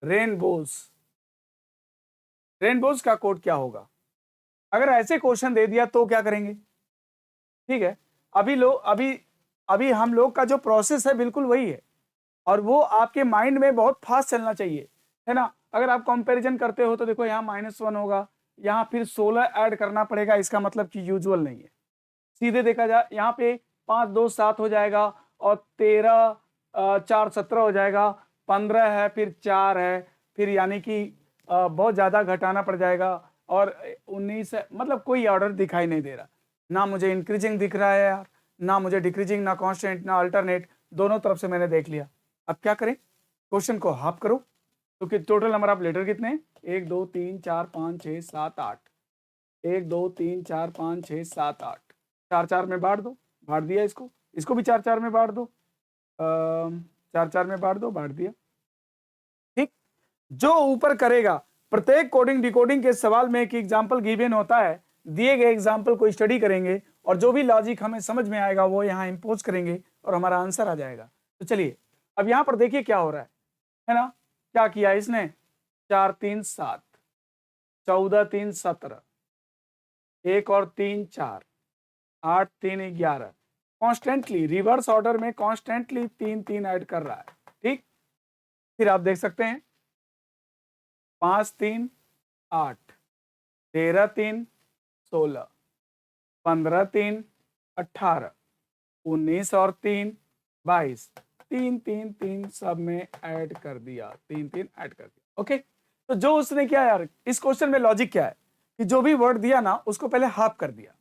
रेनबोज रेनबोज का कोड क्या होगा? अगर ऐसे क्वेश्चन दे दिया तो क्या करेंगे? ठीक है, अभी अभी हम लोग का जो प्रोसेस है बिल्कुल वही है, और वो आपके माइंड में बहुत फास्ट चलना चाहिए, है ना। अगर आप कंपैरिजन करते हो तो देखो यहाँ -1 होगा, यहाँ फिर 16 ऐड करना पड़ेगा, इसका मतलब कि यूजुअल नहीं है। सीधे देखा जाए यहाँ पे 5 2 7 हो जाएगा, और 13 4 17 हो जाएगा, 15 है, फिर 4 है, फिर यानी कि बहुत ज़्यादा घटाना पड़ जाएगा, और 19 है, मतलब कोई ऑर्डर दिखाई नहीं दे रहा, ना मुझे इंक्रीजिंग दिख रहा है यार, ना मुझे डिक्रीजिंग, ना कांस्टेंट, ना अल्टरनेट, दोनों तरफ से मैंने देख लिया। अब क्या करें, क्वेश्चन को हाफ करो, क्योंकि टोटल नंबर ऑफ लेटर कितने हैं, 1 2 3 4 5 6 7 8, 1 2 3 4 5 6 7 8, 4 4 में बांट दो, बांट दिया, इसको भी 4 4 में बांट दो, 4 4 में बांट दो, बांट दिया, ठीक। जो ऊपर करेगा, प्रत्येक कोडिंग डिकोडिंग के सवाल में एक एग्जाम्पल गिवन होता है, दिए गए एग्जाम्पल को स्टडी करेंगे, और जो भी लॉजिक हमें समझ में आएगा वो यहाँ इंपोज करेंगे, और हमारा आंसर आ जाएगा। तो चलिए अब यहाँ पर देखिए क्या हो रहा है ना, क्या किया इसने, 4 3 7, 14 3 17, 1 और 3 4, 8 3 11, कॉन्स्टेंटली रिवर्स ऑर्डर में कॉन्स्टेंटली 3 3 ऐड कर रहा है, ठीक। फिर आप देख सकते हैं 5 3 8, 13 3 16, 15 3 18, 19 और 3 22, 3 3 3 सब में ऐड कर दिया, 3 3 ऐड कर दिया, ओके। तो जो उसने किया यार, इस क्वेश्चन में लॉजिक क्या है कि जो भी वर्ड दिया ना उसको पहले हाफ कर दिया,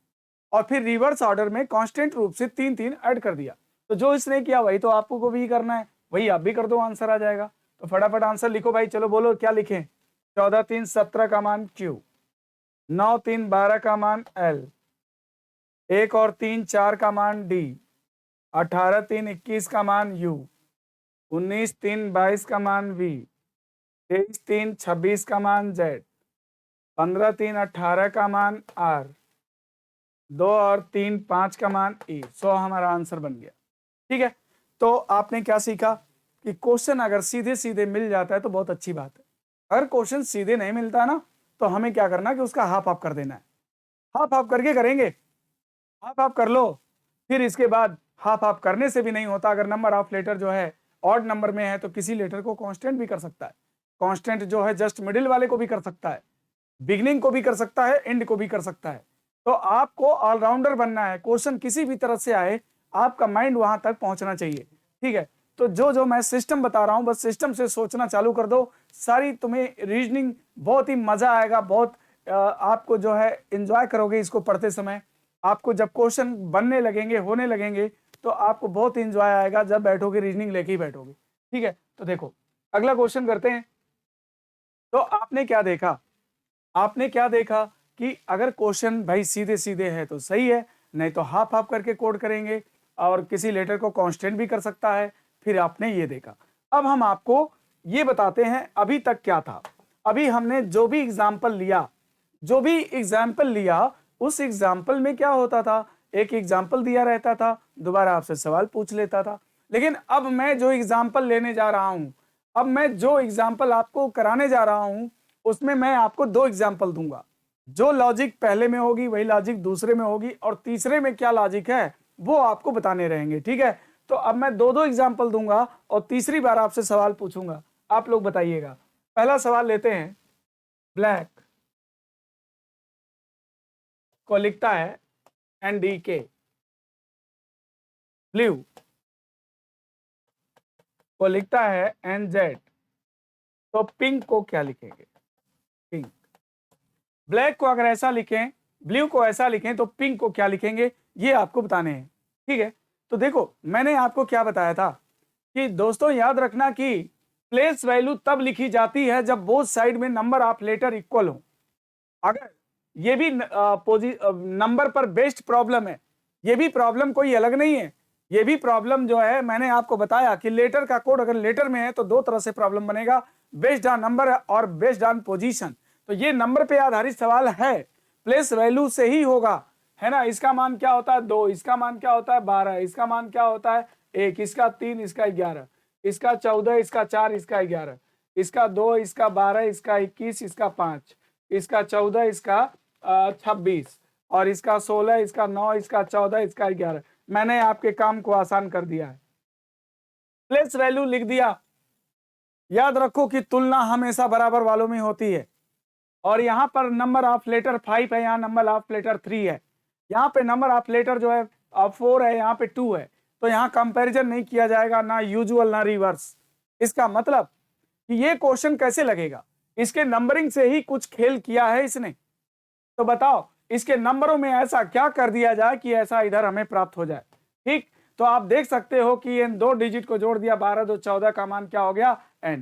और फिर रिवर्स ऑर्डर में कांस्टेंट रूप से 3 3 ऐड कर दिया। तो जो इसने किया वही तो आपको को भी करना है, वही आप भी कर दो, आंसर आ जाएगा। तो फटाफट आंसर लिखो भाई, चलो बोलो क्या लिखें। 14 3 17 का मान Q, 9 3 12 का मान L, 1 और 3 4 का मान D, 18 3 21 का मान U, 19 3 22 का मान V, 23 3 26 का मान Z, 15 3 18 का मान R, 2 और 3 5 का मान E। सो हमारा आंसर बन गया, ठीक है। तो आपने क्या सीखा कि क्वेश्चन अगर सीधे सीधे मिल जाता है तो बहुत अच्छी बात है, अगर क्वेश्चन सीधे नहीं मिलता ना तो हमें क्या करना कि उसका हाफ ऑफ कर देना है, हाफ ऑफ करके करेंगे, हाफ ऑफ कर लो। फिर इसके बाद हाफ ऑफ करने से भी नहीं होता, अगर नंबर ऑफ लेटर जो है ऑड नंबर में है तो किसी लेटर को कांस्टेंट भी कर सकता है, कांस्टेंट जो है जस्ट मिडिल वाले को भी कर सकता है, बिगनिंग को भी कर सकता है, एंड को भी कर सकता है। तो आपको ऑलराउंडर बनना है, क्वेश्चन किसी भी तरह से आए आपका माइंड वहां तक पहुंचना चाहिए, ठीक है। तो जो मैं सिस्टम बता रहा हूं बस सिस्टम से सोचना चालू कर दो, सारी तुम्हें रीजनिंग बहुत ही मजा आएगा, बहुत आपको जो है एंजॉय करोगे इसको पढ़ते समय। आपको जब क्वेश्चन बनने लगेंगे, होने लगेंगे, तो आपको बहुत एंजॉय आएगा जब बैठोगे, रीजनिंग लेके ही बैठोगे, ठीक है। तो देखो अगला क्वेश्चन करते हैं। तो आपने क्या देखा, आपने क्या देखा कि अगर क्वेश्चन भाई सीधे सीधे है तो सही है, नहीं तो हाफ हाफ करके कोड करेंगे, और किसी लेटर को कांस्टेंट भी कर सकता है। फिर आपने ये देखा, अब हम आपको ये बताते हैं अभी तक क्या था। अभी हमने जो भी एग्जाम्पल लिया, जो भी एग्जाम्पल लिया, उस एग्जाम्पल में क्या होता था, एक एग्जाम्पल दिया रहता था, दोबारा आपसे सवाल पूछ लेता था। लेकिन अब मैं जो एग्जाम्पल लेने जा रहा हूं, अब मैं जो एग्जाम्पल आपको कराने जा रहा हूं, उसमें मैं आपको 2 एग्जाम्पल दूंगा। जो लॉजिक पहले में होगी वही लॉजिक दूसरे में होगी, और तीसरे में क्या लॉजिक है वो आपको बताने रहेंगे, ठीक है। तो अब मैं 2 एग्जाम्पल दूंगा और तीसरी बार आपसे सवाल पूछूंगा, आप लोग बताइएगा। पहला सवाल लेते हैं, ब्लैक को लिखता है NDK, ब्लू को लिखता है NZ, तो पिंक को क्या लिखेंगे, पिंक। ब्लैक को अगर ऐसा लिखें, ब्लू को ऐसा लिखें, तो पिंक को क्या लिखेंगे, ये आपको बताने हैं, ठीक है। तो देखो मैंने आपको क्या बताया था कि दोस्तों याद रखना कि प्लेस वैल्यू तब लिखी जाती है जब बोथ साइड में नंबर ऑफ लेटर इक्वल हो। अगर ये भी नंबर पर बेस्ड प्रॉब्लम है, ये भी प्रॉब्लम कोई अलग नहीं है, ये भी प्रॉब्लम जो है मैंने आपको बताया कि लेटर का कोड अगर लेटर में है तो 2 तरह से प्रॉब्लम बनेगा, बेस्ड ऑन नंबर और बेस्ड ऑन पोजीशन। तो ये नंबर पे आधारित सवाल है, प्लेस वैल्यू से ही होगा, है ना। इसका मान क्या होता है 2, इसका मान क्या होता है 12, इसका मान क्या होता है 1, इसका 3, इसका 11, इसका 14, इसका 4, इसका 11, इसका 2, इसका 12, इसका 21, इसका 5, इसका 14, इसका 26, और इसका 16, इसका 9, इसका 14, इसका 11। मैंने आपके काम को आसान कर दिया है। प्लेस वैल्यू लिख दिया। याद रखो कि तुलना हमेशा बराबर वालों में होती है, और यहाँ पर नंबर ऑफ लेटर 5 है, यहाँ नंबर ऑफ लेटर 3 है, यहाँ पे नंबर ऑफ लेटर जो है 4 है, यहाँ पे 2 है, तो यहाँ कंपैरिजन नहीं किया जाएगा, ना यूजुअल ना रिवर्स। इसका मतलब कि ये क्वेश्चन कैसे लगेगा, इसके नंबरिंग से ही कुछ खेल किया है इसने। तो बताओ इसके नंबरों में ऐसा क्या कर दिया जाए कि ऐसा इधर हमें प्राप्त हो जाए। ठीक, तो आप देख सकते हो कि इन 2 डिजिट को जोड़ दिया, 12 2 14 का मान क्या हो गया n,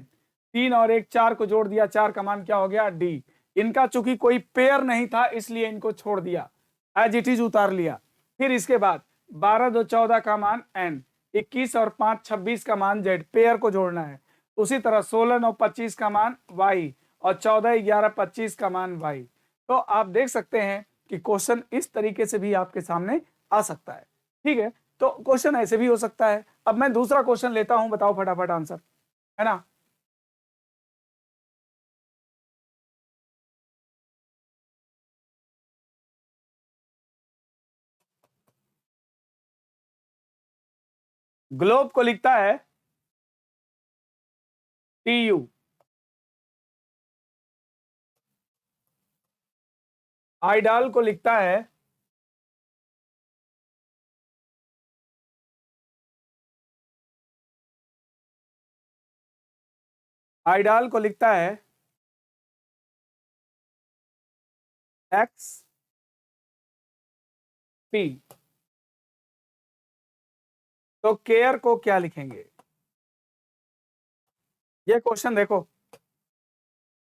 3 और 1 4 को जोड़ दिया, 4 का मान क्या हो गया d। इनका चूंकि कोई पेयर नहीं था इसलिए इनको छोड़ दिया, एज इट इज उतार लिया। फिर इसके बाद 12 2 14 का मान n, 21 और 5 26 का मान z, पेयर को जोड़ना है। उसी तरह 16 9 25 का मान y और 14 11 25 का मान y। तो आप देख सकते हैं कि क्वेश्चन इस तरीके से भी आपके सामने आ सकता है। ठीक है, तो क्वेश्चन ऐसे भी हो सकता है। अब मैं दूसरा क्वेश्चन लेता हूं, बताओ फटाफट आंसर, है ना। ग्लोब को लिखता है TU, आइडाल को लिखता है XP। तो केयर को क्या लिखेंगे, ये क्वेश्चन देखो।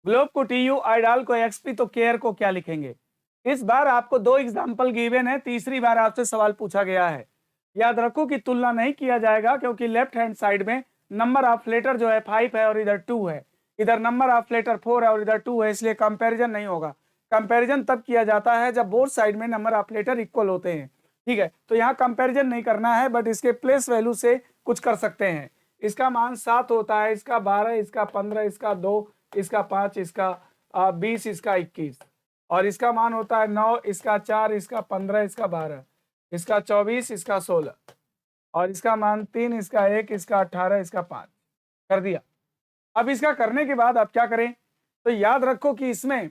ग्लोब को TU, आइडाल को XP, तो केयर को क्या लिखेंगे। इस बार आपको 2 एग्जाम्पल गिवन है, तीसरी बार आपसे सवाल पूछा गया है। याद रखो कि तुलना नहीं किया जाएगा क्योंकि लेफ्ट हैंड साइड में नंबर ऑफ लेटर जो है 5 है और इधर 2 है, इधर नंबर ऑफ लेटर 4 है और इधर 2 है, इसलिए कंपैरिजन नहीं होगा। कंपैरिजन तब किया जाता है जब बोथ साइड में नंबर ऑफ लेटर इक्वल होते हैं। ठीक है, तो यहाँ कंपैरिजन नहीं करना है, बट इसके प्लेस वैल्यू से कुछ कर सकते हैं। इसका मान 7 होता है, इसका 12, इसका 15, इसका 2, इसका 5, इसका 20, इसका 21, और इसका मान होता है 9, इसका 4, इसका 15, इसका 12, इसका 24, इसका 16, और इसका मान 3, इसका 1, इसका 18, इसका 5 कर दिया। अब इसका करने के बाद आप क्या करें, तो याद रखो कि इसमें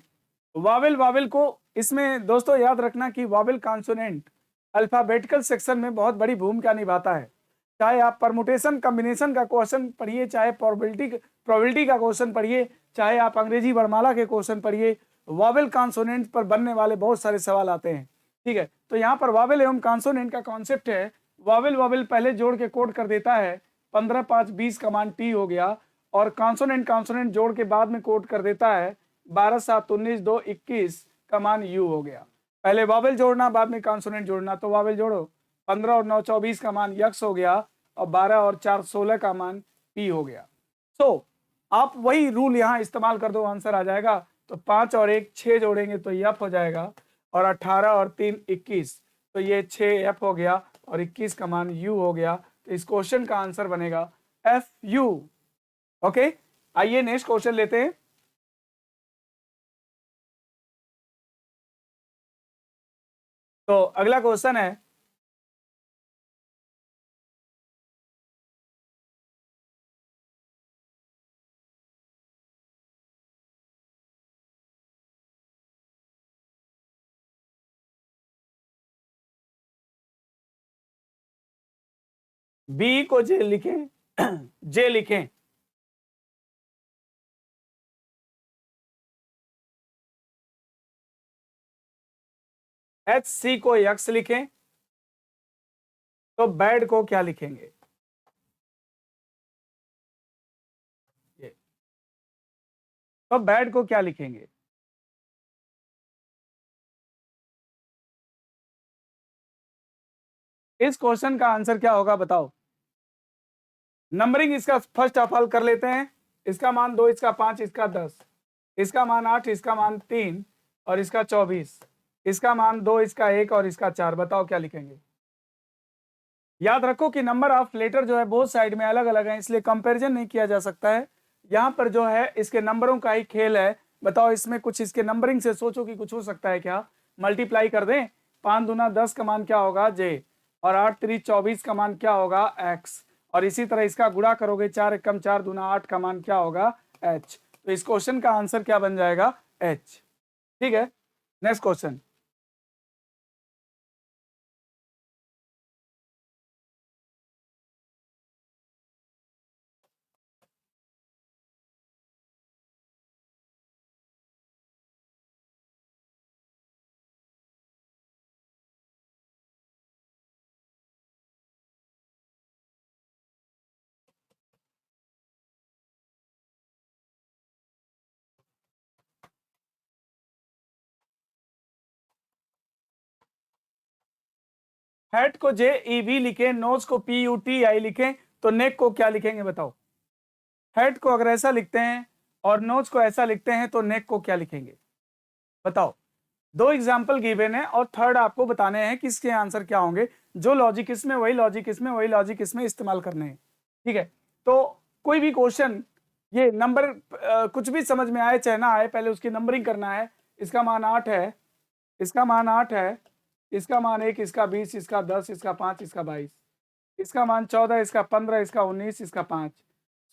वावेल को, इसमें दोस्तों याद रखना कि वावेल कॉन्सोनेंट अल्फाबेटिकल सेक्शन में बहुत बड़ी भूमिका निभाता है। चाहे आप परमुटेशन कॉम्बिनेशन का क्वेश्चन पढ़िए, चाहे प्रोबेबिलिटी का क्वेश्चन पढ़िए, चाहे आप अंग्रेजी वर्णमाला के क्वेश्चन पढ़िए, वावेल कॉन्सोनेंट पर बनने वाले बहुत सारे सवाल आते हैं। ठीक है, तो यहाँ पर वावेल एवं कॉन्सोनेंट का कॉन्सेप्ट है, वावेल पहले जोड़ के कोड कर देता है, 15 5 20 का मान टी हो गया, और कॉन्सोनेंट जोड़ के बाद में कोड कर देता है 12 7 19 2 21 का मान यू हो गया। पहले वावेल जोड़ना, बाद में कॉन्सोनेंट जोड़ना, तो वावेल जोड़ो, 15 और 9 24 का मान यक्स हो गया, और 12 और 4 16 का मान पी हो गया। सो आप वही रूल यहाँ इस्तेमाल कर दो, आंसर आ जाएगा। तो 5 और 1 6 जोड़ेंगे तो एफ हो जाएगा, और 18 और 3 21, तो ये 6 एफ हो गया, और 21 का मान यू हो गया। तो इस क्वेश्चन का आंसर बनेगा एफ यू। ओके, आइए नेक्स्ट क्वेश्चन लेते हैं। तो अगला क्वेश्चन है, बी को जे लिखें जे लिखें, एच सी को यक्स लिखें, तो बैड को क्या लिखेंगे। ये तो बैड को क्या लिखेंगे। इस क्वेश्चन का आंसर क्या होगा बताओ। नंबरिंग इसका फर्स्ट ऑफ ऑल कर लेते हैं। इसका मान 2, इसका 5, इसका 10, इसका मान 8, इसका मान 3, और इसका 24, इसका मान 2, इसका 1 और इसका 4। बताओ क्या लिखेंगे। याद रखो कि नंबर ऑफ लेटर जो है बहुत साइड में अलग अलग है, इसलिए कंपैरिजन नहीं किया जा सकता है। यहाँ पर जो है इसके नंबरों का ही खेल है। बताओ इसमें कुछ इसके नंबरिंग से सोचो कि कुछ हो सकता है क्या। मल्टीप्लाई कर दें, 5 दूना 10 का मान क्या होगा जे, और 8 3 24 का मान क्या होगा x, और इसी तरह इसका गुणा करोगे 4 एकम 4 दूना 8 का मान क्या होगा h। तो इस क्वेश्चन का आंसर क्या बन जाएगा h। ठीक है, नेक्स्ट क्वेश्चन। हेड को JEV लिखें, नोज को PUTI लिखें, तो नेक को क्या लिखेंगे बताओ। हेड को अगर ऐसा लिखते हैं और नोज को ऐसा लिखते हैं तो नेक को क्या लिखेंगे बताओ। दो एग्जाम्पल गिवन है और थर्ड आपको बताने हैं कि इसके आंसर क्या होंगे। जो लॉजिक इसमें वही लॉजिक इसमें, वही लॉजिक इसमें इस्तेमाल करने हैं। ठीक है, तो कोई भी क्वेश्चन ये नंबर कुछ भी समझ में आए चाहे ना आए, पहले उसकी नंबरिंग करना है। इसका मान 8 है, इसका मान 8 है, इसका मान 1, इसका 20, इसका 10, इसका 5, इसका 22, इसका मान 14, इसका 15, इसका 19, इसका 5,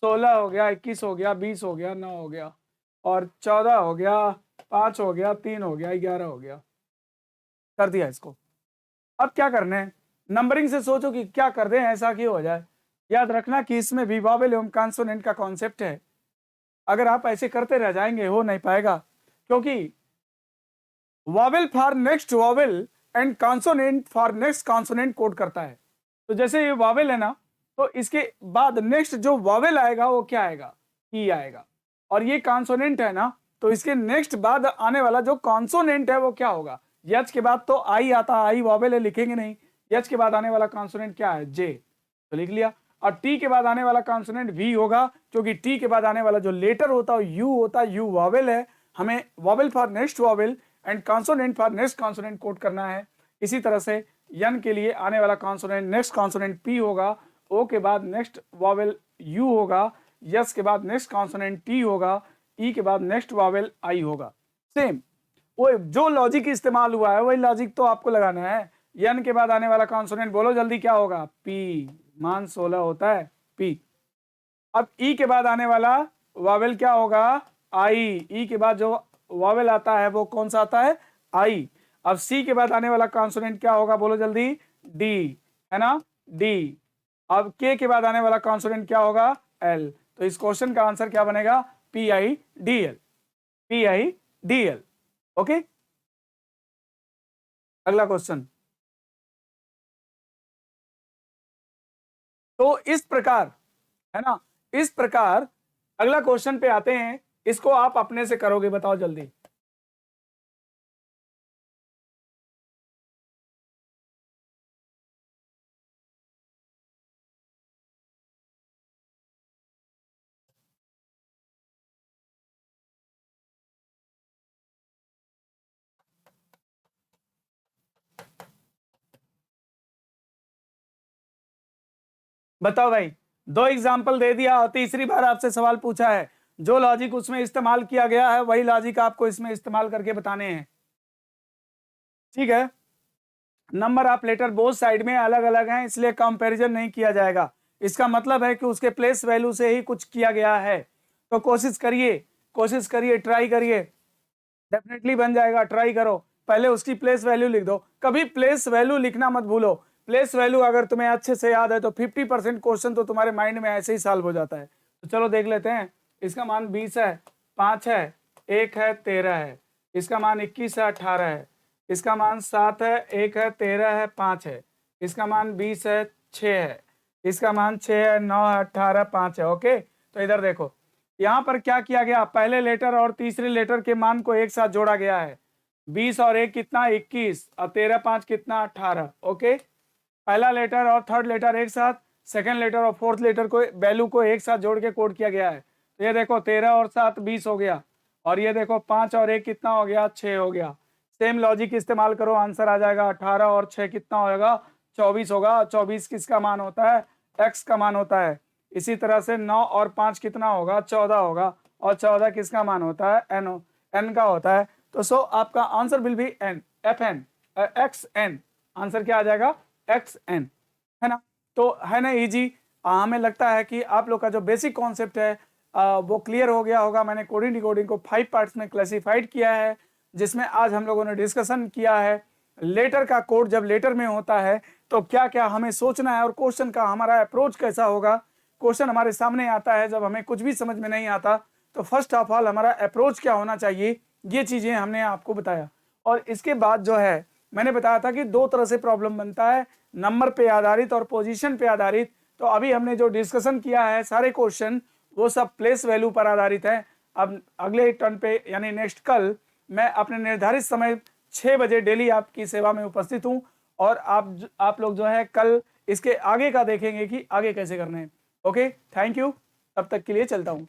16 हो गया, 21 हो गया, 20 हो गया, 9 हो गया, और 14 हो गया, 5 हो गया, 3 हो गया, 11 हो गया। कर दिया इसको। अब क्या करना है, नंबरिंग से सोचो कि क्या कर दें ऐसा कि हो जाए। याद रखना कि इसमें भी वॉवेल एवं कॉन्सोनेंट का कॉन्सेप्ट है। अगर आप ऐसे करते रह जाएंगे हो नहीं पाएगा, क्योंकि vowel for next vowel and consonant for next consonant code करता है। तो जैसे ये वॉवेल है ना, तो इसके बाद नेक्स्ट जो वॉवेल आएगा वो क्या आएगा, ई आएगा। और ये कॉन्सोनेंट है ना, तो इसके नेक्स्ट बाद आने वाला जो कॉन्सोनेंट है वो क्या होगा, यच के बाद तो आई आता, आई वॉवेल है लिखेंगे नहीं, यच के बाद आने वाला कॉन्सोनेंट क्या है जे, तो लिख लिया। और टी के बाद आने वाला कॉन्सोनेंट वी होगा, क्योंकि टी के बाद आने वाला जो लेटर होता है यू होता है, यू वॉवेल है। हमें vowel for next vowel and consonant for next consonant code करना है। इसी तरह से यन के लिए आने वाला कॉन्सोनेंट नेक्स्ट कॉन्सोनेंट पी होगा, ओ के बाद नेक्स्ट वॉवेल यू होगा, यस के बाद नेक्स्ट कॉन्सोनेंट टी होगा, ई के बाद नेक्स्ट वॉवेल आई होगा। सेम वो जो लॉजिक इस्तेमाल हुआ है वही लॉजिक तो आपको लगाना है। यन के बाद आने वाला कॉन्सोनेंट बोलो जल्दी क्या होगा, पी, मान 16 होता है पी। अब ई के बाद आने वाला वॉवेल क्या होगा, आई, ई के बाद जो वॉवेल आता है वो कौन सा आता है, आई। अब सी के बाद आने वाला कॉन्सोनेंट क्या होगा बोलो जल्दी, डी, है ना, डी। अब के के बाद आने वाला कॉन्सोनेंट क्या होगा, एल। तो इस क्वेश्चन का आंसर क्या बनेगा, PIDL, PIDL। ओके, अगला क्वेश्चन। तो इस प्रकार, है ना, इस प्रकार अगला क्वेश्चन पे आते हैं। इसको आप अपने से करोगे बताओ जल्दी। बताओ भाई, दो एग्जाम्पल दे दिया और तीसरी बार आपसे सवाल पूछा है। जो लॉजिक उसमें इस्तेमाल किया गया है वही लॉजिक आपको इसमें इस्तेमाल करके बताने हैं। ठीक है, number of letter both side में अलग अलग हैं, इसलिए कंपैरिजन नहीं किया जाएगा। इसका मतलब है कि उसके प्लेस वैल्यू से ही कुछ किया गया है। तो कोशिश करिए, कोशिश करिए, ट्राई करिए, डेफिनेटली बन जाएगा। ट्राई करो, पहले उसकी प्लेस वैल्यू लिख दो। कभी प्लेस वैल्यू लिखना मत भूलो। प्लेस वैल्यू अगर तुम्हें अच्छे से याद है तो 50% क्वेश्चन तो तुम्हारे माइंड में ऐसे ही सॉल्व हो जाता है। तो चलो देख लेते हैं। इसका मान 20 है, 5 है, 1 है, 13 है। इसका मान 21 है, 18 है। इसका मान 7 है, 1 है, 13 है, 5 है। इसका मान 20 है, 6 है। इसका मान 6 है, 9 है, 18, 5 है। ओके, तो इधर देखो, यहाँ पर क्या किया गया, पहले लेटर और तीसरे लेटर के मान को एक साथ जोड़ा गया है। 20 और 1 कितना, 21, और 13 5 कितना, 18। ओके, पहला लेटर और थर्ड लेटर एक साथ, सेकंड लेटर और फोर्थ लेटर को वैल्यू को एक साथ जोड़ के कोड किया गया है। तो ये देखो 13 और 7 20 हो गया, और ये देखो 5 और 1 कितना हो गया, 6 हो गया। सेम लॉजिक इस्तेमाल करो, आंसर आ जाएगा 18 और 6 कितना होगा, 24 होगा। 24 किसका मान होता है, एक्स का मान होता है। इसी तरह से 9 और 5 कितना होगा, 14 होगा, और 14 किसका मान होता है, एन का होता है। तो सो आपका answer will be N, FN, XN। Answer क्या आ जाएगा, xn, है ना। तो है ना इजी। हमें लगता है कि आप लोग का जो बेसिक कॉन्सेप्ट है वो क्लियर हो गया होगा। मैंने कोडिंग डिकोडिंग को 5 पार्ट्स में क्लासिफाइड किया है, जिसमें आज हम लोगों ने डिस्कशन किया है लेटर का कोड जब लेटर में होता है तो क्या क्या हमें सोचना है और क्वेश्चन का हमारा अप्रोच कैसा होगा। क्वेश्चन हमारे सामने आता है जब हमें कुछ भी समझ में नहीं आता तो फर्स्ट ऑफ ऑल हमारा अप्रोच क्या होना चाहिए, ये चीज़ें हमने आपको बताया। और इसके बाद जो है मैंने बताया था कि दो तरह से प्रॉब्लम बनता है, नंबर पे आधारित और पोजीशन पे आधारित। तो अभी हमने जो डिस्कशन किया है सारे क्वेश्चन वो सब प्लेस वैल्यू पर आधारित है। अब अगले टर्न पे यानी नेक्स्ट कल मैं अपने निर्धारित समय 6 बजे डेली आपकी सेवा में उपस्थित हूँ और आप लोग जो है कल इसके आगे का देखेंगे कि आगे कैसे करने हैं। ओके, थैंक यू, तब तक के लिए चलता हूँ।